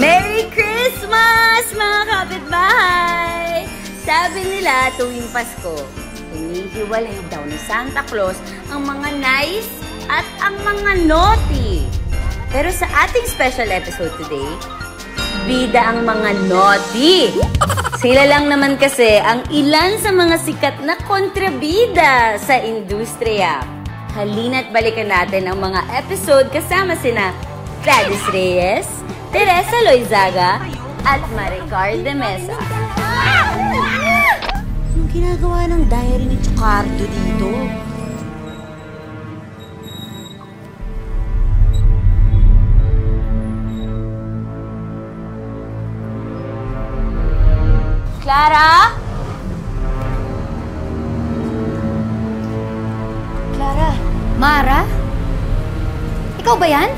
Merry Christmas, mga kapitbahay! Sabi nila tuwing Pasko, hinihiwalay daw ni Santa Claus ang mga nice at ang mga naughty. Pero sa ating special episode today, bida ang mga naughty. Sila lang naman kasi ang ilan sa mga sikat na kontrabida sa industriya. Halina't balikan natin ang mga episode kasama sina Gladys Reyes, Teresa Loizaga, at Maricar de Mesa. Anong ginagawa ng diary ni Chocardo dito? Clara? Clara? Mara? Ikaw ba yan?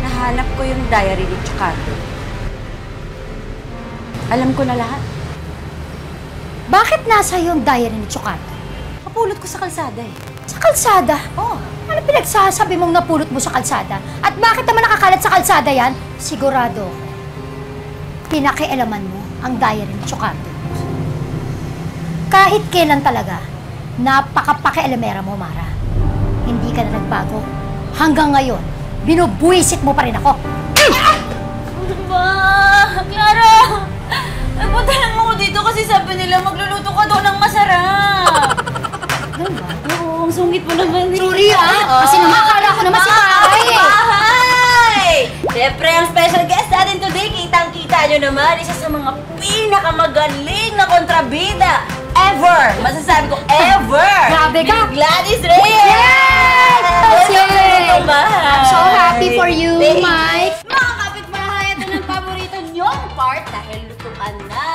Nahanap ko yung diary ni Chocardo. Alam ko na lahat. Bakit nasa yung diary ni Chocardo? Napulot ko sa kalsada eh. Sa kalsada? Oo. Ano pinagsasabi mong napulot mo sa kalsada? At bakit naman nakakalat sa kalsada yan? Sigurado ako. Pinakialaman mo ang diary ni Chocardo. Kahit kailan talaga, napaka-pakialamera mo, Mara. Hindi ka na nagbago. Hanggang ngayon, binubuisit mo pa rin ako. Ba, Clara! Nagpunta lang ako dito kasi sabi nila magluluto ka daw ng masarap. Ganun ba? Oo, ang sungit mo naman. Sorry kasi naman akala ko naman si Mara eh. Bahay! Siyempre, ang special guest natin today, kitang-kita nyo naman, isa sa mga pinakamagaling na kontrabida ever! Masasabi ko, ever! Grabe ka! Gladys Reyes! Yes! I'm so happy for you, Thanks. Mike! Mga kapitbahay, ito ng paborito nyong part dahil lutuan na!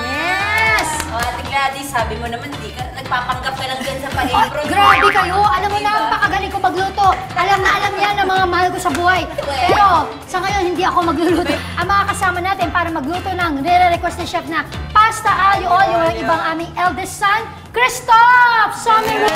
Yes! O, Ate Gladys, sabi mo naman, di ka, nagpapanggap ka lang dyan sa pa-impro. Grabe kayo! Alam mo na, ang pakagaling ko magluto. Alam na alam yan ang mga mahal ko sa buhay. Pero sa ngayon, hindi ako magluluto. Ang mga kasama natin para magluto ng nire-request ni Chef na pasta aglio-olio ang ibang aming eldest son, Christoph Somerville!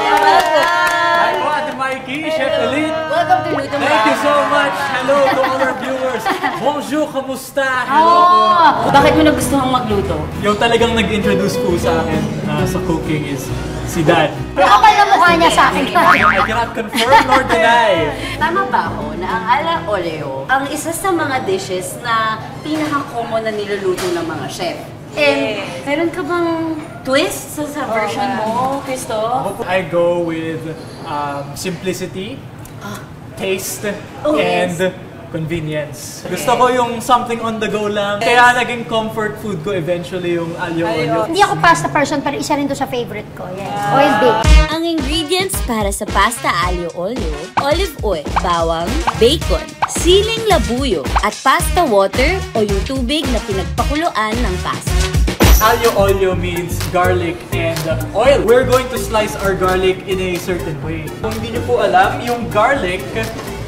Hi po, Ate Mikey, Chef Elite. Welcome to Luto Thank you so much. Hello to all our viewers. Bonjour, kamusta? Hello po. Bakit mo nagustuhang magluto? Yung talagang nag-introduce po sa akin sa cooking is si Dad. Kapal na mukha niya sa akin. I cannot confirm nor deny. Tama ba ako na ang ala oleo ang isa sa mga dishes na pinaka-common na niluluto ng mga chef? And meron ka bang twist sa version mo, Christoph? I go with simplicity, taste, and convenience. Gusto ko yung something on the go lang. Kaya naging comfort food ko eventually yung aglio-olio. Hindi ako pasta person, pero isa rin to sa favorite ko. Yes. Oil baked. Ang ingredients para sa pasta aglio olio, olive oil, bawang, bacon, siling labuyo, at pasta water o yung tubig na pinagpakuluan ng pasta. Aglio olio means garlic and oil. We're going to slice our garlic in a certain way. Kung hindi niyo po alam, yung garlic,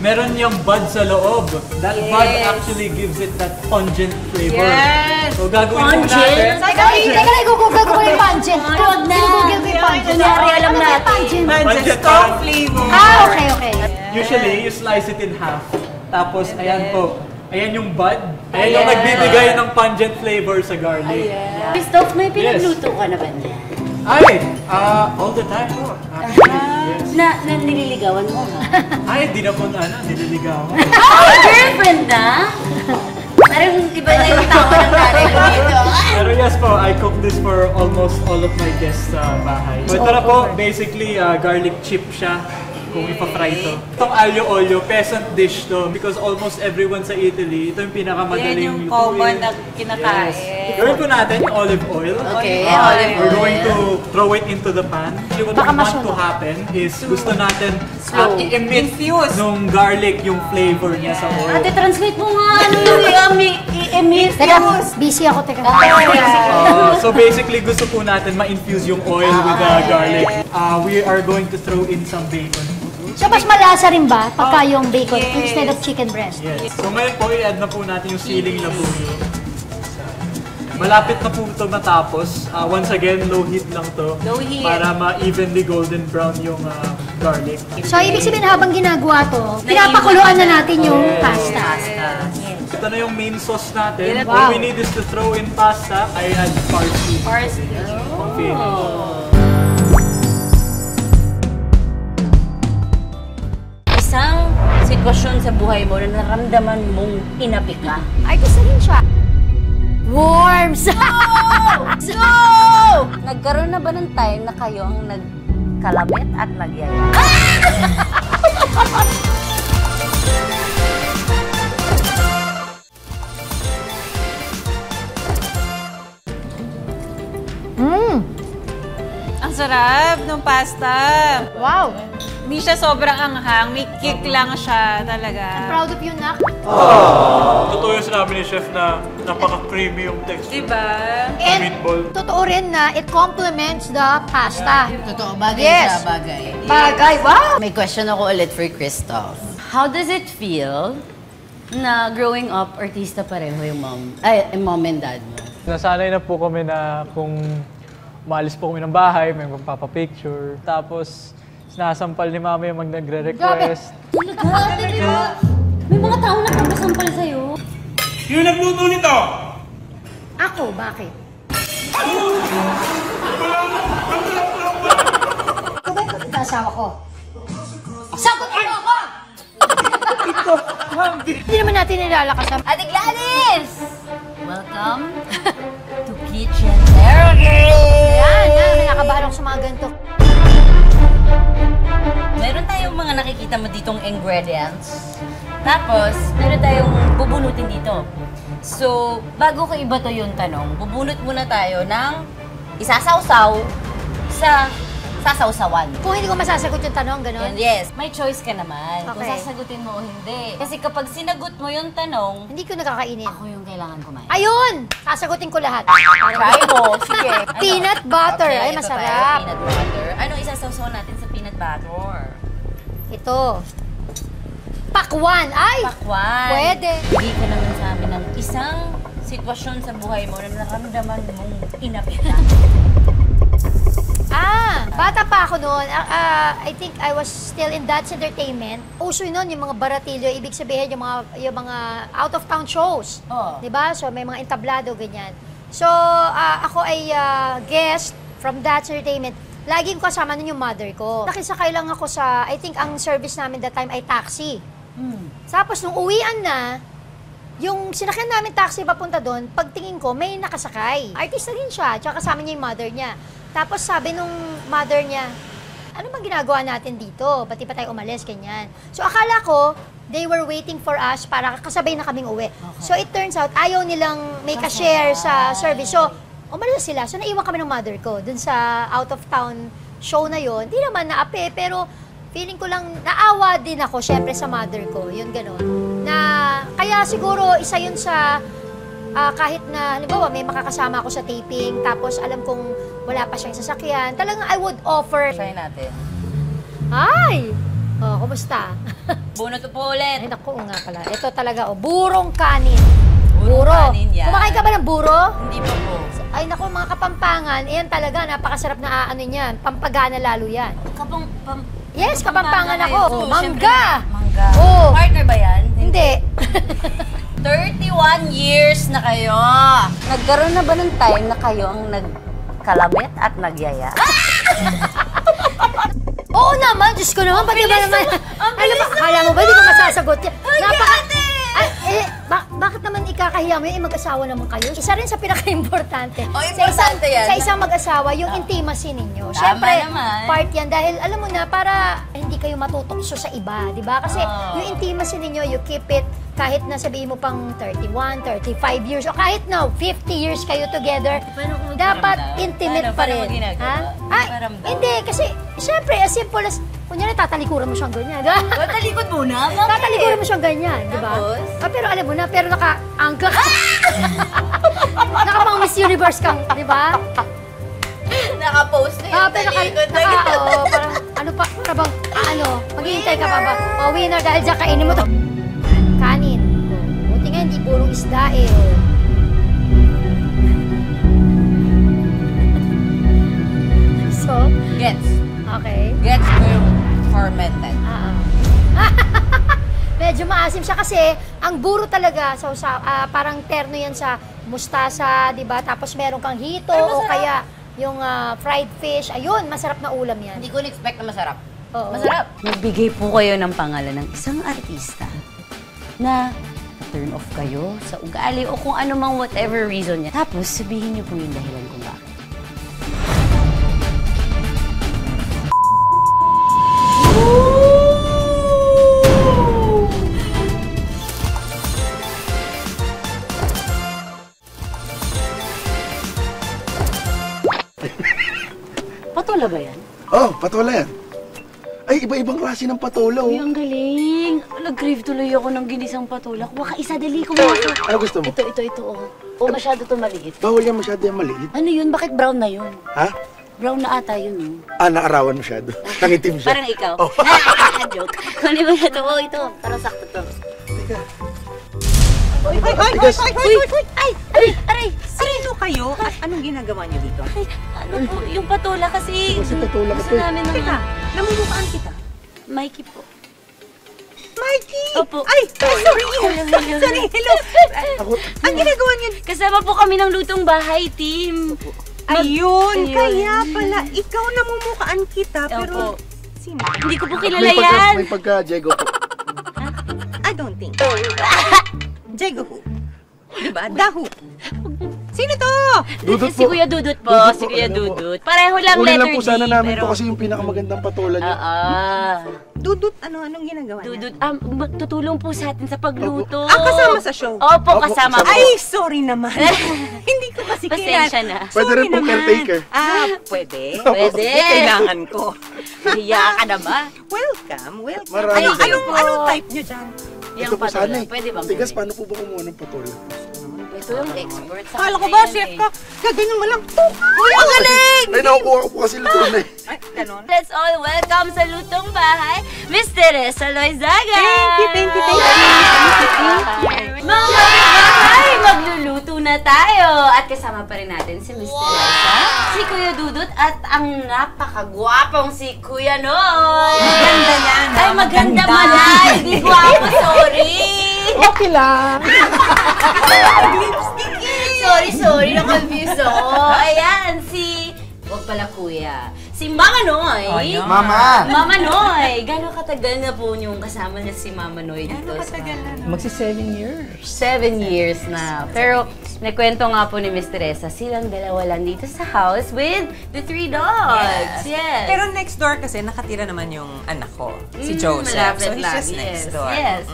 meron yung bud sa loob. That bud actually gives it that pungent flavor. Yes! So gagawin po natin. Teka lang, i-google ko yung pungent. Huwag na! I-google ko yung pungent. Kunyari, alam Ano natin. yung pungent? Pungent strong flavor. Okay. Usually, you slice it in half. Tapos, ayan po. Ayan yung bud. Ayan yung nagbibigay ng pungent flavor sa garlic. Christoph, may pinagluto ka na ba niya? Ay! All the time po. Actually, yes. Na nililigawan mo, ha? Ay, di na po nililigaw. Oh, girlfriend na? Parang iba na yung tawa ng nanay ko dito. Pero yes po, I cook this for almost all of my guests sa bahay. So ito na po, basically garlic chip siya. Kung ipa-fry ito. Itong aglio olio, peasant dish to because almost everyone sa Italy, ito yung pinakamadaling Yan yung lutuin. common na kinakain. Gawin po natin yung olive oil. Okay, olive We're oil. going to throw it into the pan. What we want to happen is gusto natin i-emit nung garlic yung flavor niya sa oil. Ate, translate mo nga ano yung i-emit. Teka, busy ako. Teka. So basically, gusto po natin ma-infuse yung oil with the garlic. We are going to throw in some bacon. So, mas malasa rin ba pagka yung bacon instead of chicken breast? Yes. So ngayon po, i-add na po natin yung siling labuyo. Malapit na po ito matapos. Once again, low heat lang to. Low heat. Para ma-evenly golden brown yung garlic. So, ibig sabihin habang ginagawa to, pinapakuluan na natin yung pasta. Ito na yung main sauce natin. Wow. All we need is to throw in pasta. I add parsley. Parsley. Finish. Isang sitwasyon sa buhay mo na naramdaman mong inapi ka. Ay, gusto rin siya. Worms! No! Nagkaroon na ba ng time na kayo ang nagkalabit at nagyaya? Ang sarap ng pasta. Wow! Hindi siya sobrang anghang. May kick lang siya talaga. Proud of you, Nak. Totoo yung sinabi ni Chef na napaka-creamy yung texture. Diba? Sa meatball. Totoo rin na it complements the pasta. Totoo, bagay Yes. siya, bagay. Bagay, wow! May question ako ulit for Christoph. How does it feel na growing up, artista pareho yung mom and dad mo? Nasanay na po kami na kung maalis po kami ng bahay, may magpapapicture. Tapos, sinasampal ni mama yung nagre-request. Talaga? May mga tao na nagpasampal sa'yo. Yung nagluto nito! Ako, bakit? Ito ba yung asawa ko? Sagot mo ako! Hindi naman natin nilalakasan. Ate Gladys! Welcome to Kitchen Therapy! Yan, nakakabahan ako sa mga ganito. Meron tayong mga nakikita mo ditong ingredients. Tapos, meron tayong bubunutin dito. So, bago ko ibato yung tanong, bubunot muna tayo ng isasawsaw sa sasawsawan. Kung hindi ko masasagot yung tanong, gano'n. And yes, may choice ka naman kung Okay. sasagutin mo o hindi. Kasi kapag sinagot mo yung tanong, Hindi ko nakakainin. ako yung kailangan kumain. Ayun! Sasagutin ko lahat. Try mo, sige. Ano? Peanut butter. Okay, Ay, ito masarap. tayo, peanut butter. Anong isasawsaw natin sa peanut butter? Ito. Pakwan. Ay! Pakwan. Pwede. Bigay ka naman sa amin ng isang sitwasyon sa buhay mo na naramdaman mong inapi ka. Bata pa ako noon. I think I was still in That's Entertainment. Uso noon yung mga baratilyo. Ibig sabihin yung mga out-of-town shows. Oo. Diba? So, may mga entablado, ganyan. So, ako ay guest from That's Entertainment. Laging kasama nun yung mother ko. Nakisakay lang ako sa, I think ang service namin that time ay taxi. Tapos, nung uwian na, yung sinakyan namin taxi papunta doon, pagtingin ko, may nakasakay. Artista din siya, tsaka kasama niya yung mother niya. Tapos sabi nung mother niya, ano bang ginagawa natin dito? Pati pa tayo umalis, ganyan. So akala ko, they were waiting for us para kasabay na kaming uwi. Okay. So it turns out, ayaw nilang may ka-share sa service. So umalis sila. So naiwan kami ng mother ko dun sa out-of-town show na yon. Di naman naapi, pero feeling ko lang naawa din ako, syempre sa mother ko. Yun gano'n. Na, kaya siguro isa yun sa kahit na, halimbawa, may makakasama ako sa taping, tapos alam kong wala pa siyang sasakyan, talagang I would offer. Try natin. Ay! Oh, kumusta? Bunot po ulit. Ay, naku, nga pala. Ito talaga, burong kanin. Burong kanin yan. Kumakain ka ba ng buro? Hindi pa po. Ay, naku, mga Kapampangan, yan talaga, napakasarap na ano niyan. Pampagana lalo yan. Yes, Kapampangan ako. So, Mangga! syempre, mangga. Oo. Partner ba yan? Hindi. 31 years na kayo. Nagkaroon na ba ng time na kayo ang nagkalabit at nagyaya? Oo naman, Diyos ko naman, pati ba naman? Ano ba, akala mo ba, hindi ko masasagot yan? Bakit naman ikakahiya mo yun? Mag-asawa naman kayo. Isa rin sa pinaka-importante. Importante yan. Sa isang mag-asawa, yung intimacy ninyo. Tama Siyempre, naman. part yan. Dahil, alam mo na, para hindi kayo matutokso sa iba, di ba? Kasi yung intimacy ninyo, you keep it kahit na sabihin mo pang 31, 35 years, o kahit na 50 years kayo together, dapat intimate pa Paano rin. mo ginagawa? Paramdam? Hindi, kasi, siyempre, as simple as, kunyari, tatalikuran mo siyang ganyan. Talikod muna? Tatalikuran mo siyang ganyan, di ba? Tapos? Pero alam mo na, pero naka-angka ka. Naka-pang Miss Universe kang, di ba? Naka-post na yung talikod na gano'n. Parang, ano pa, para bang, maghihintay ka pa ba? Winner, dahil dyan kainin mo to. Kanin. Buti nga, hindi purong isda eh. So, Gets. okay. Gets ko yung fermented. Medyo maasim siya kasi Ang buro talaga, parang terno yan sa mustasa, di ba? Tapos meron kang hito o kaya yung fried fish. Ayun, masarap na ulam yan. Hindi ko na-expect na masarap. Oo. Masarap. Magbigay po kayo ng pangalan ng isang artista na turn off kayo sa ugali o kung ano mang whatever reason niya. Tapos, sabihin niyo po yung dahilan kung bakit. Patola ba yan? Oh, patola yan. Ay, iba-ibang klase ng patola, oh. Uy, ang galing. Nag-crave tuloy ako ng ginisang patola. Kuha ka isa, dali ko mo. Ano gusto mo? Ito, oh. O, masyado to maliit. Bawal yan masyado yung maliit. Ano yun? Bakit brown na yun? Ha? Brown na ata yun, eh. Naarawan masyado. Nangitim siya. Parang ikaw. Oh. Joke. Kunin mo na to. Oh, ito. Parang sakto to. Teka. Ay! Aray! Sino kayo at anong ginagawa niyo dito? Ay, ano po? Yung patola kasi... Kasi patola ka gusto to, eh. namin ng... Teka, namumukhaan kita. Mikey po. Mikey! Opo. Ay! Sorry! Hello. Sorry, hello! Ang ginagawa niyo? Kasama po kami ng lutong bahay, team. Ayun, Ayun. kaya pala, ikaw namumukhaan kita, pero... Opo. Sino? Hindi ko po kilala yan. May pagka-jego po. I don't think. Jego who? Diba? Dahu. Sino to? Dudut Si po. Kuya Dudut po. Dudut Si po, Kuya ano po. Dudut. Pareho lang Kunin letter lang po D. sana namin pero... to kasi yung pinakamagandang patola niya. Dudut, anong ginagawa niya? Dudut, tutulong po sa atin sa pagluto. Kasama sa show? Opo, kasama po. Ay, sorry naman. Hindi ko kasi Pasensya kilala. na. Pwede rin pong caretaker. Pwede. Pwede. Kailangan ko. Hiya ka na ba? Welcome. Marami Ay, kayo Anong type niyo dyan? Ito po patola. sana eh. Pwede bang Tigas, gawin? paano po ba kumuha ng patola? Ito yung expert sa Kala ko kanya ba, yan chef eh. ka? Gaganyan mo lang. Uy, ang galing! Ay, nakukuha ko po kasi luto na eh. Ay, ganon. Let's all welcome sa lutong bahay, Miss Teresa Loizaga! Thank you. Mga kapitbahay, magluluto na tayo! At kasama pa rin natin si Miss Teresa, si Kuya Dudut, at ang napakagwapong si Kuya Noy! Maganda yan. Ay, maganda pala! Hindi gwapo, sorry! Okay lang. Sorry, na-confuse ako. Ayan, si... Huwag pala kuya. Si Mama Noy. Mama! Mama Noy. Gano'ng katagal na po niyong kasama niya si Mama Noy dito? Magsi 7 years. 7 years na. Pero, nakwento nga po ni Miss Teresa, silang dalawa lang dito sa house with the 3 dogs. Yes. Pero next door kasi nakatira naman yung anak ko, si Joseph. Malapit So he's lang. just next Yes, door. yes.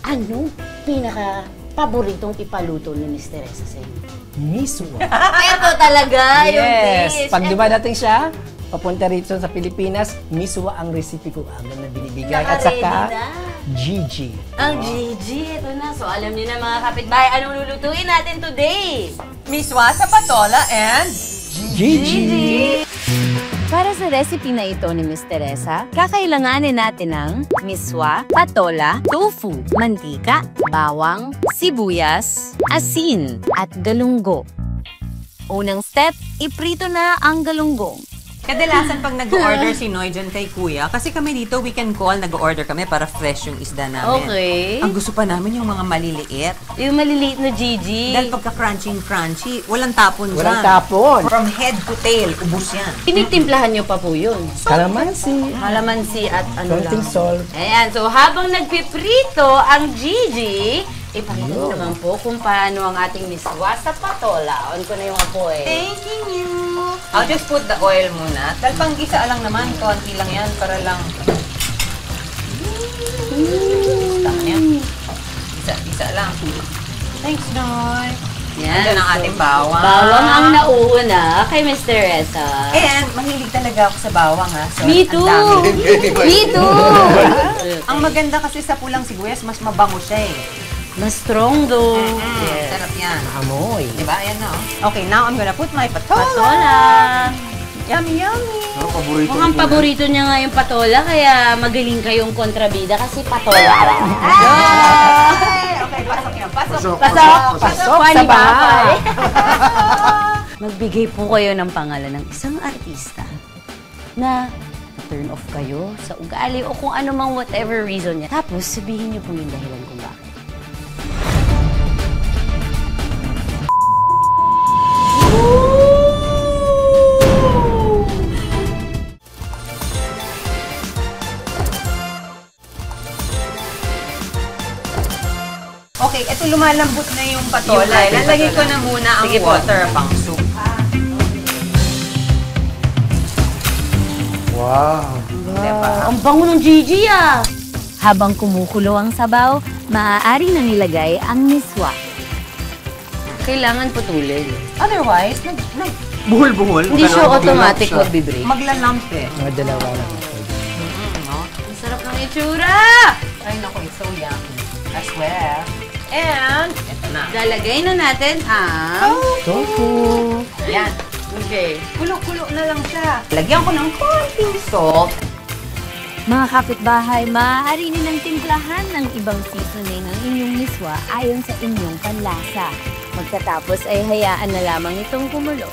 Ano pinaka-paboritong ipaluto ni Miss Teresa sa inyo? Miswa. Ito talaga yung dish. Yes. Pag dumadating siya, papunta rito sa Pilipinas, miswa ang recipe ko agad na binibigay. At Naka-ready saka, na. Gigi. Ang Gigi, ito na. So, alam niyo na mga kapitbahay, anong lulutuin natin today? Miswa sa patola and... Gigi! Para sa recipe na ito ni Miss Teresa, kakailanganin natin ng miswa, patola, tofu, mantika, bawang, sibuyas, asin, at galunggong. Unang step, iprito na ang galunggong. Kadalasan pag nag-order si Noy dyan kay Kuya, kasi kami dito, we can call, nag-order kami para fresh yung isda namin. Okay. Ang gusto pa namin yung mga maliliit. Yung maliliit na Gigi. Dahil pagka-crunchy, walang tapon dyan. Walang tapon. From head to tail, ubus yan. Tinigtimplahan niyo pa po yun. Kalamansi. Malamansi at ano Konting lang. salt. Ayan, so habang nagpiprito ang Gigi, ipakita niyo naman po kung paano ang ating miswa sa patola. On ko na yung apoy. Thank you! I'll just put the oil muna. Dahil pang gisa lang naman, konti lang yan para lang... Tama yan. Isa lang. Thanks, Noy. Yan. Andyan ang ating bawang. Bawang ang nauuna kay Miss Teresa. And mahilig talaga ako sa bawang, ha? So, Me ang too! dami. Me too! Ang maganda kasi sa pulang sibuyas, mas mabango siya eh. Mas strong though. Sarap yan. Amoy. Diba? Ayan na. Okay, now I'm gonna put my patola. Patola! Yummy, yummy. Ano, paborito Mukhang ko po paborito niya nga yung patola, kaya magaling kayong kontrabida kasi patola ka lang. Okay, pasok yan. Pasok. Pasok Funny sa ba? bahay. Magbigay po kayo ng pangalan ng isang artista na turn off kayo sa ugali o kung ano mang whatever reason niya. Tapos, sabihin niyo po yung dahilan kung bakit. Okay, eto lumalambot na yung patola. Lalagay ko na muna ang water pang soup. Wow. Diba? Ang bango ng Gigi ah! Habang kumukulo ang sabaw, maaari na nilagay ang miswa. Kailangan putulin. Otherwise, buhol-buhol. Hindi siya automatic magbe-break. Maglalamp eh. Mga dalawa lang. No? Ang sarap ng itsura! Ay, naku, it's so yummy. As well. And, eto na. Lalagay na natin ang... Tofu. Ayan. Okay. Kulo-kulo na lang siya. Lagyan ko ng konting salt. Mga kapitbahay, maaari nilang timplahan ng ibang seasoning ang inyong miswa ayon sa inyong panlasa. Magkatapos ay hayaan na lamang itong kumulo.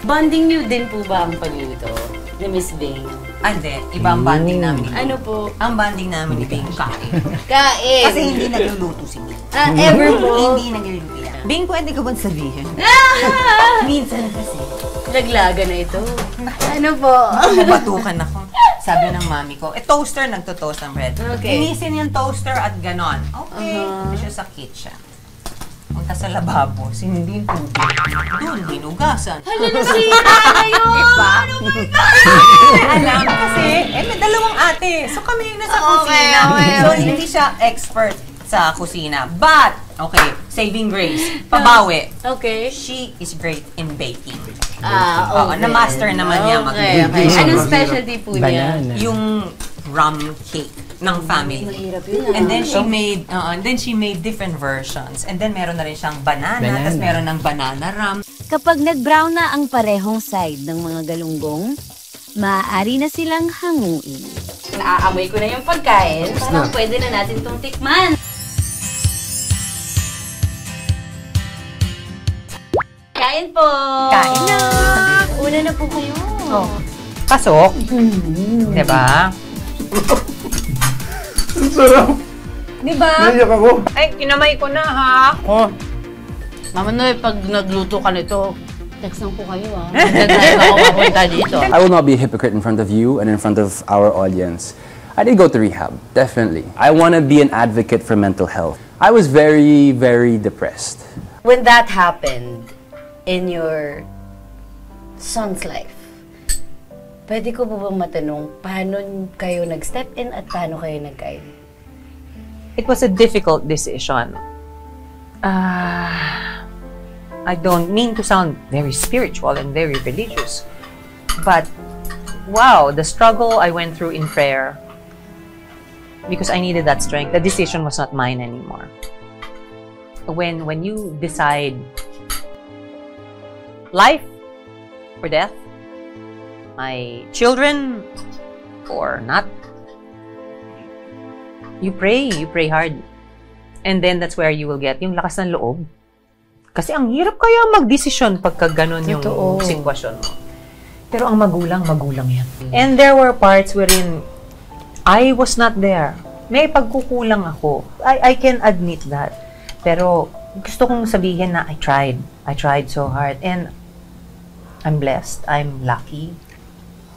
Bonding niyo din po ba ang pagluto ni Miss Bing? Hindi, iba ang banding namin. Ano po? Ang banding namin ni Bing, kain. Kain! Kasi hindi nagluluto si Bing. Ever po? Hindi nagluluto yan. Bing, pwede ko bang sabihin? Minsan kasi. Laglaga na ito. Ano po? Batukan ako. Sabi ng mami ko, toaster, nagto-toast ng bread. Okay. Inisin yung toaster at ganon. Okay. Siya sa kitchen. Punta sa lababo, sinindin tubig. Doon, hinugasan. Hala, nasira kayo! Diba? Ano ba? Alam kasi, may dalawang ate. So kami yung nasa Okay, kusina. okay, So okay. hindi siya expert sa kusina. But, okay, saving grace. Pabawi. Okay. She is great in baking. Okay. Na-master naman niya Okay, okay. Anong specialty po niya? Banana. yung rum cake ng family. Mahirap yun. And then she made different versions. And then meron na rin siyang banana, Banana. tapos meron ng banana rum. Kapag nag-brown na ang parehong side ng mga galunggong, maaari na silang hanguin. Naaamoy ko na yung pagkain. Parang pwede na natin itong tikman. Kain po! Kain na! Una na po kayo. Oh. Pasok. Diba? Ang sarap. Diba? Naiyak ako. Ay, kinamay ko na ha. Oh. Mama Noy, pag nagluto ka nito, text lang po kayo ah. Nag-drive ako mapunta dito. I will not be a hypocrite in front of you and in front of our audience. I did go to rehab, definitely. I want to be an advocate for mental health. I was very, very depressed. When that happened in your son's life, pwede ko po bang matanong, paano kayo nag-step in at paano kayo nag-guide? It was a difficult decision. I don't mean to sound very spiritual and very religious, but wow, the struggle I went through in prayer, because I needed that strength. The decision was not mine anymore. When you decide life or death, my children or not, you pray hard. And then that's where you will get yung lakas ng loob. Kasi ang hirap kaya mag-desisyon pagka ganun yung sitwasyon mo. Pero ang magulang yan. And there were parts wherein I was not there. May pagkukulang ako. I can admit that. Pero gusto kong sabihin na I tried so hard. And I'm blessed. I'm lucky.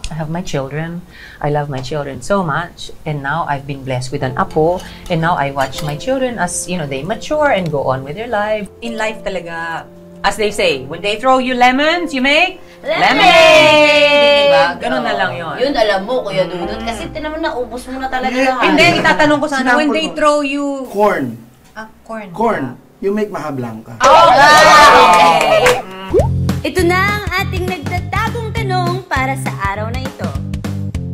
I have my children. I love my children so much. And now I've been blessed with an apo. And now I watch my children as, they mature and go on with their life. In life talaga, as they say, when they throw you lemons, you make lemonade! Diba? Ganun na lang yun. Yun, alam mo, Kuya Dudut, kasi tinaman na, ubos mo na talaga lahat. And then, itatanong ko sana, when they throw you... Corn. Corn. Corn. You make Maha Blanca. Okay! Ito na ang ating nagtatagong tanong para sa araw na ito.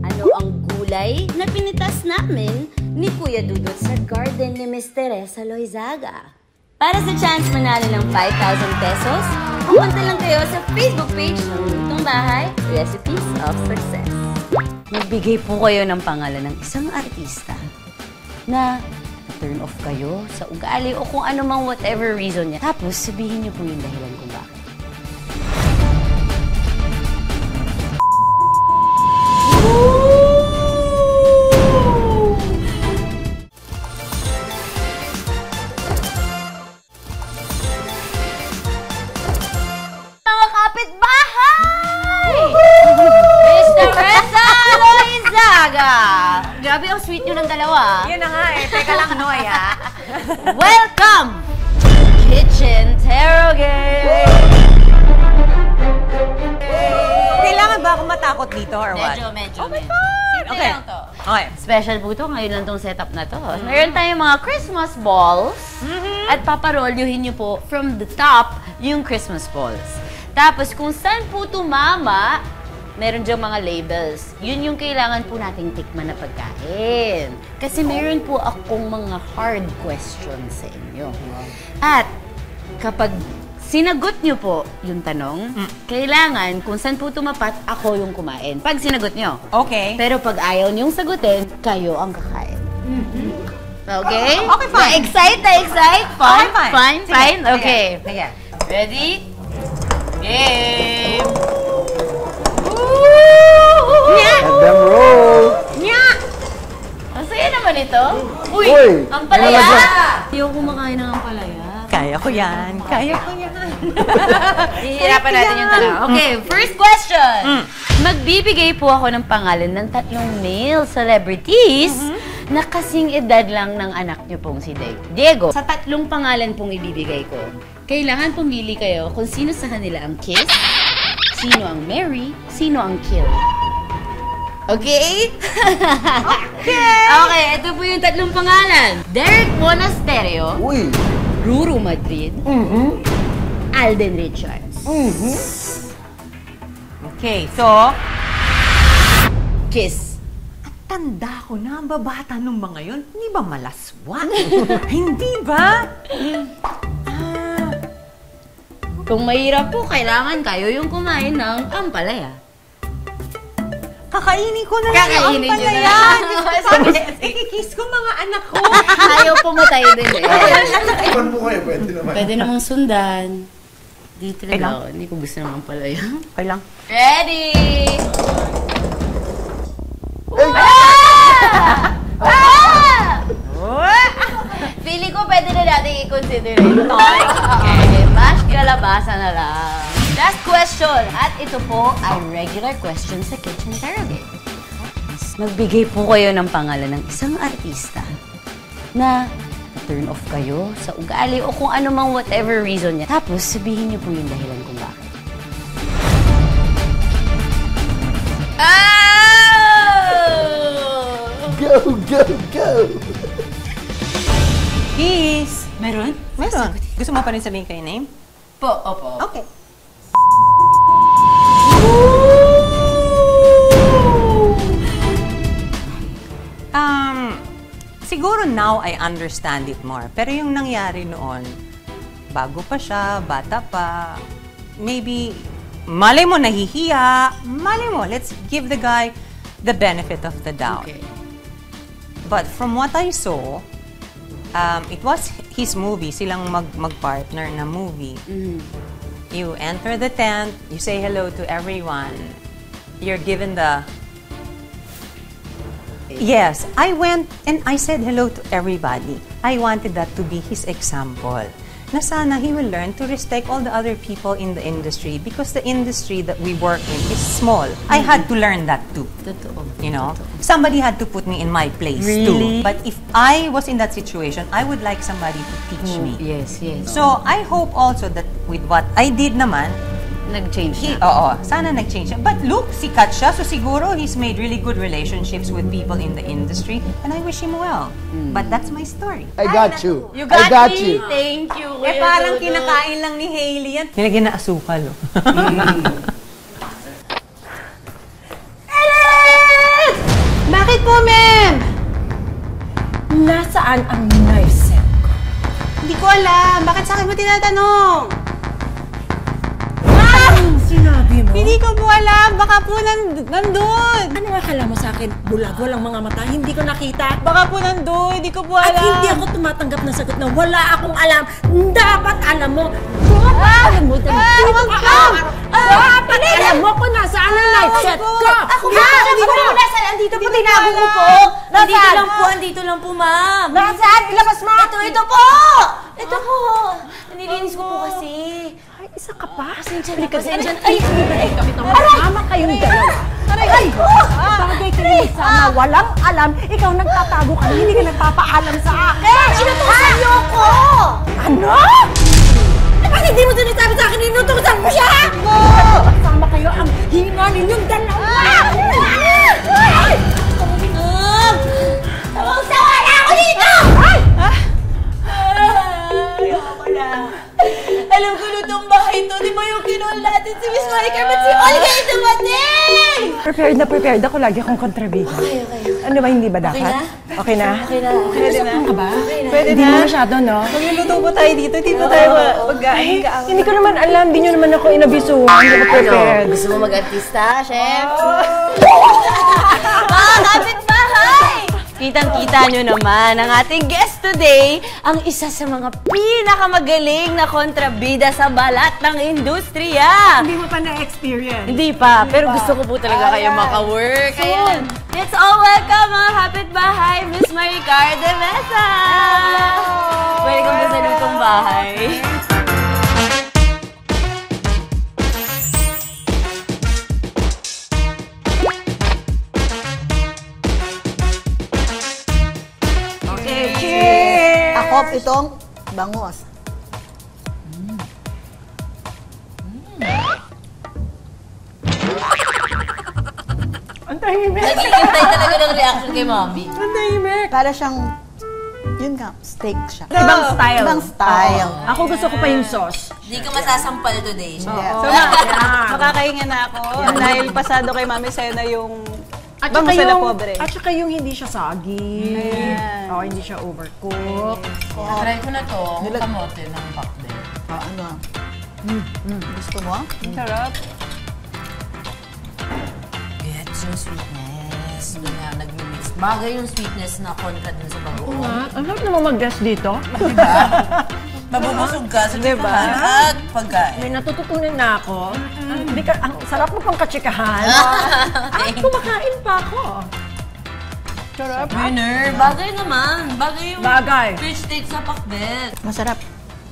Ano ang gulay na pinitas namin ni Kuya Dudut sa garden ni Miss Teresa Loizaga? Para sa chance manalo ng 5,000 pesos, pumunta lang kayo sa Facebook page ng Lutong Bahay, Recipes of Success. Magbigay po kayo ng pangalan ng isang artista na turn off kayo sa ugali o kung ano mang whatever reason niya. Tapos sabihin niyo po yung dahilan kung bakit. talaga. Grabe ang sweet nyo ng dalawa. Yan na nga eh. Teka lang, Noy, ha? Welcome! Kitchen Tarot Game! Kailangan ba akong matakot dito or what? Medyo. Simple Okay. lang to. Okay. Special po to. Ngayon lang tong setup na to. Meron tayong mga Christmas balls. At paparolyuhin nyo po from the top yung Christmas balls. Tapos kung saan po tumama, meron diyang mga labels. Yun yung kailangan po nating tikman na pagkain. Kasi meron po akong mga hard questions sa inyo. At kapag sinagot nyo po yung tanong, kailangan kung saan po tumapat, ako yung kumain. Pag sinagot nyo. Okay. Pero pag ayaw nyong sagutin, kayo ang kakain. Okay? Okay, fine. Na-excite? Fine? Okay, fine. Fine? Sige, Okay. sige. Ready? Game! Let them roll! Ang saya naman ito. Uy! Uy! Ampalaya! Ayaw kumakain ng ampalaya. Kaya ko yan. Kaya ko yan. Hihirapan natin yung tanong. Okay, first question. Magbibigay po ako ng pangalan ng 3 male celebrities na kasing edad lang ng anak niyo pong si Diego. Sa 3 pangalan pong ibibigay ko, kailangan pumili kayo kung sino sa kanila ang Kiss, sino ang Mary, sino ang Kill. Okay? Okay, ito po yung 3 pangalan. Derek Monasterio, Uy! Ruru Madrid, Alden Richards. Okay, so, Kiss. tanda ko na ang babata nung mga yun. Hindi ba malaswa? Hindi ba? Kung mahirap po, kailangan kayo yung kumain ng ampalaya. Kakainin ko na lang yung Kakainin nyo na ampalaya. lang. Ikikiss ko mga anak ko. Ayaw pumatay din eh. Ipan mo kayo, pwede naman. Pwede namang sundan. Dito Okay lang lang. ako. Hindi ko gusto ng ampalaya. Okay lang. Ready! Feeling ko pwede na natin i-consider ito. Okay, mashed kalabasa na lang. Last question. At ito po ay regular question sa Kitchen Tarot Game. Magbigay po kayo ng pangalan ng isang artista na turn off kayo sa ugali o kung ano mang whatever reason niya. Tapos sabihin niyo po yung dahilan kung bakit. Go! Kiss. Meron? Meron. Gusto mo pa rin sabihin kayo name? Po, opo. Okay. Siguro now I understand it more. Pero yung nangyari noon, bago pa siya, bata pa, maybe, malay mo nahihiya, malay mo, let's give the guy the benefit of the doubt. Okay. But from what I saw, it was his movie, silang mag-partner na movie. You enter the tent, you say hello to everyone, you're given the... Yes, I went and I said hello to everybody. I wanted that to be his example. Na sana he will learn to respect all the other people in the industry because the industry that we work in is small. I had to learn that too. Totoo. You know, somebody had to put me in my place Really? too. But if I was in that situation, I would like somebody to teach me. Yes, yes. So I hope also that with what I did naman, Nag-change na. oo, sana nag-change siya. But look, sikat siya. So siguro he's made really good relationships with people in the industry. And I wish him well. But that's my story. I got you. You got I got me? you. Thank you. Eh parang kinakain lang ni Hailey yan. Nilagyan na asukal. Oh. Bakit po, ma'am? Nasaan ang knife set ko? Hindi ko alam. Bakit sa akin mo tinatanong? Anong sinabi mo? Hindi ko po alam. Baka po nandun. Ano akala mo sa akin? Bulag, walang mga mata. Hindi ko nakita. Baka po nandun. Hindi ko po At alam. hindi ako tumatanggap ng sagot na wala akong alam. Dapat alam mo. Dapat alam mo. Dapat alam mo kung nasaan ang knife set ko. Ako ba? Ako ba? Nasaan? Andito po, tinago ko po. Andito lang po, andito lang po, ma'am. Nasaan? Ilabas mo. Ito po! Ito po! Nilinis ko po kasi. Ay, isa ka pa? Pasensya na, pasensya na. Ay, kami itong magkama kayong dalawa. Ay! Bagay kayo sana walang alam, ikaw nagtatago ka, hindi ka nagpapaalam sa akin! Inutusan niyo ko! Ano? Bakit hindi mo sinasabi sa akin, inutusan mo siya? Sama kayo ang hina ninyong dalawa! Tawang-sawa na ako dito! Ayoko na. Alam ko lutong bahay to, di ba yung kinol natin si Miss Monica, ba't si Olga yung dumating? Prepared ako. Lagi akong kontrabida. Okay. Ano ba, hindi ba dapat? Okay na? Okay na. Pwede na? Ka ba? Pwede Hindi mo masyado, no? Magluluto po tayo dito, di ba tayo mag-gaing? Hindi ko naman alam. Hindi nyo naman ako inabisuhan. Hindi ako prepared. Gusto mo mag-artista, chef? Mga kapitbahay! Kitang-kita nyo naman ang ating guest today, ang isa sa mga pinakamagaling na kontrabida sa balat ng industriya. Hindi mo pa na-experience. Hindi pa, pero gusto ko po talaga kayo maka-work. Ayan. Let's all welcome mga kapitbahay, Miss Maricar de Mesa! Welcome sa lutong bahay. Ako itong bangos. Ang tahimik. Nag-iintay talaga ng reaction kay Mommy. Ang tahimik. Para siyang, yun nga, steak siya. Ibang style. Ibang style. Ako gusto ko pa yung sauce. Hindi ka masasampal today. Yes. So, makakahinga na ako dahil pasado kay Mami Sena yung bangus na pobre. At saka yung hindi siya soggy. Oh, hindi siya overcooked. Try ko na to, kamote ng pakbet. Ano? Gusto mo? Sarap. Gets yung sweetness. Doon nga, nag-mix. Bagay yung sweetness na kontra dun sa bagoong. Ang sarap naman mag-guest dito. Mabubusog ka sa tipahan at pagkain. May natututunan na ako. Ang sarap mo pang katsikahan. Kumakain pa ako. Sarap. Winner, bagay naman. Bagay yung fish steak sa pakbet. Masarap.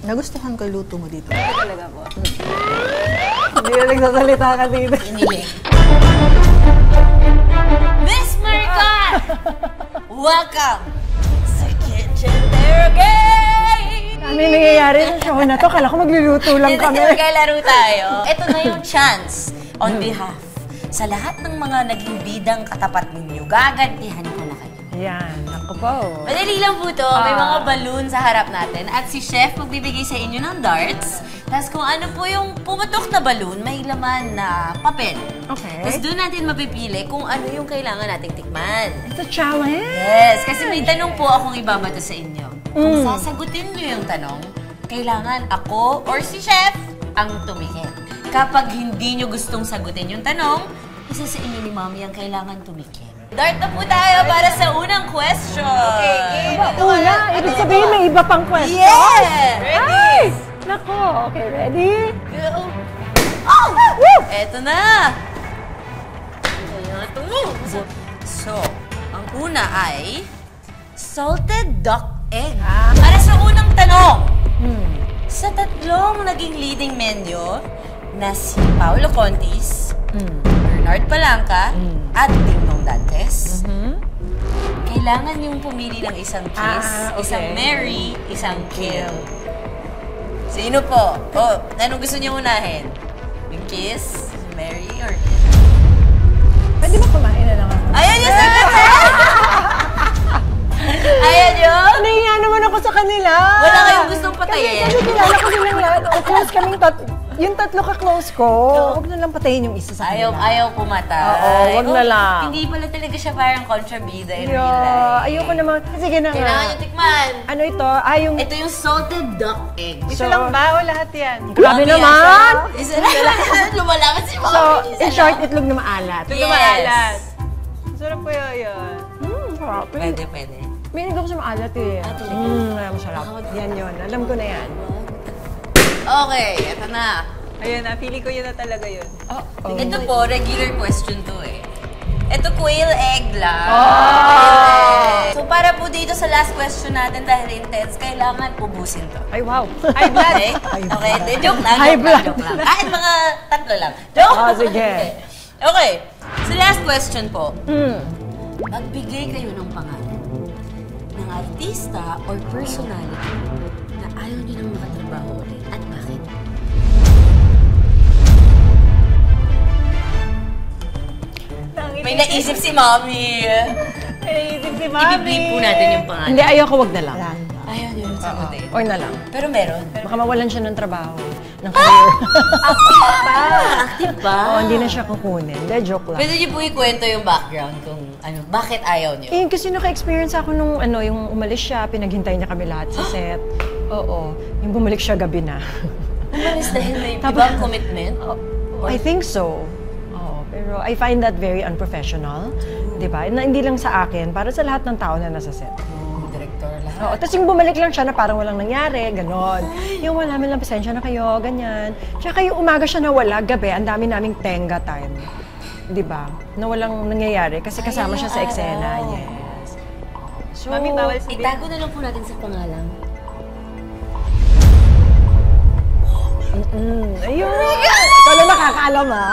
Nagustuhan ko yung luto mo dito. Talaga po. Hindi na nagsasalita ka dito. Inilig. Miss Maricar! Welcome sa Kitchen Terrogate! Ano yung nangyayari sa show na to? Kala ko magluluto lang kami. Magkalaro tayo. Ito na yung chance on behalf sa lahat ng mga naging bidang katapat ninyo. Gagantihan ko na kayo. Yan. Ako po. Madali lang po to. May mga balloon sa harap natin. At si Chef magbibigay sa inyo ng darts. Tapos kung ano po yung pumutok na balloon, may laman na papel. Okay. Tapos doon natin mapipili kung ano yung kailangan nating tikman. It's a challenge. Yes, kasi may tanong po akong ibabato sa inyo. Kung sasagutin nyo yung tanong, kailangan ako or si Chef ang tumikit. Kapag hindi nyo gustong sagutin yung tanong, isa sa inyo ni Mommy ang kailangan tumikit. Dart na po tayo para sa unang question. Okay, Una, ibig sabihin may iba pang question. Yes! Ready? Ay! Nako, okay, ready? Go! Oh! Woo! Eto na! So, ang una ay salted duck egg. Para sa unang tanong, sa tatlong naging leading menu na si Paolo Contis, Bernard Palanca, at Dingdong Dantes, kailangan yung pumili ng isang kiss, isang marry, isang kill. Sino po? Oh, anong gusto niyo unahin? Yung kiss, marry, or kill? Pwede ba kumain na lang ako? Ayan yung sagot! Ayan yun! Nahiya naman ako sa kanila. Wala kayong gustong patayin. Kasi kilala ko silang lahat. Close kaming yung tatlo ka-close ko. Huwag na lang patayin yung isa sa kanila. Ayaw pumatay. Oo, wag na lang. Hindi pala talaga siya parang kontrabida in real life. Ayoko naman. Sige na nga. Kailangan yung tikman. Ano ito? Ito yung salted duck egg. Isa lang ba o lahat yan? Grabe naman! Isa lang. Lumalaman si Mommy. So, in short, itlog na maalat. Yes. Maalat. Sarap po yun. Sarap. Pwede. May nagawa ko sa maalat eh. Masarap. Yan yun. Alam ko na yan. Okay, ito na. Ayun na, pili ko yun na talaga yun. Ito po, regular question to eh. Ito, quail egg lang. So, para po dito sa last question natin, dahil intense, kailangan ubusin to. Ay, wow. High blood. Okay, joke lang. High blood. Joke lang. Kahit mga tatlo lang. Joke! Sige. Okay. So, So last question po. Magbigay kayo ng pangalan ng artista or personality na ayaw niyo nang makatrabaho ulit at bakit? May naisip si Mommy. I-beep po natin yung pangalan. Hindi, ayoko, wag na lang. Ayaw niyo yung sagutin. Or na lang. Pero meron. Baka mawalan siya ng trabaho, ng career. Active ba? Oo, hindi na siya kukunin. Hindi, joke lang. Pwede niyo po ikwento yung background kung ano, bakit ayaw niyo? Eh, kasi naka-experience ako nung yung umalis siya, pinaghintay niya kami lahat sa set. Oo. Yung bumalik siya gabi na. Umalis dahil may ibang commitment? I think so. Oo. Pero I find that very unprofessional. Di ba? Na hindi lang sa akin, para sa lahat ng tao na nasa set. Director lahat. Oo. Tapos yung bumalik lang siya na parang walang nangyari, ganon. Yung wala namin lang, pasensya na kayo, ganyan. Tsaka yung umaga siya nawala, gabi, ang dami naming tenga time. Di ba? Na walang nangyayari kasi kasama siya sa eksena. Yes. So, Mami, bawal sabihin. Itago na lang po natin sa pangalan. Ayun! Ikaw na nakakaalam, ha?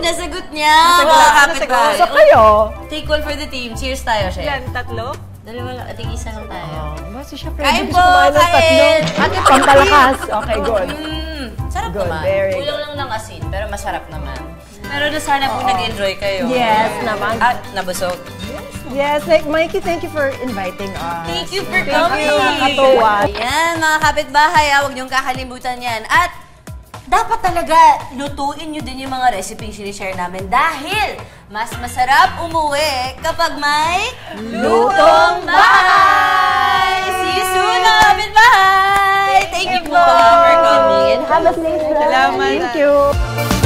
Nasagot niya! Mga kapitbahay. So kayo? Take one for the team. Cheers tayo, Chef. Yan, tatlo? Dalawa lang. Ating isa lang tayo. Basta siya Kain pwede po! kumain ng tatlo. Kain! Ate, pampalakas. Okay, good. Sarap Good, naman. very good. Kulang lang ng asin, pero masarap naman. Pero na sana po nag-enjoy kayo. Yes, naman. At nabusog. Yes, Mikey, thank you for inviting us. Thank you for coming! Nakakatuwa. Ayan, mga kapitbahay, huwag niyong kakalimutan yan. At dapat talaga lutuin niyo din yung mga recipe sinishare namin dahil mas masarap umuwi kapag may lutong bahay! See you soon, mga kapitbahay! Thank you po for coming and have a safe flight. Salamat. Thank you.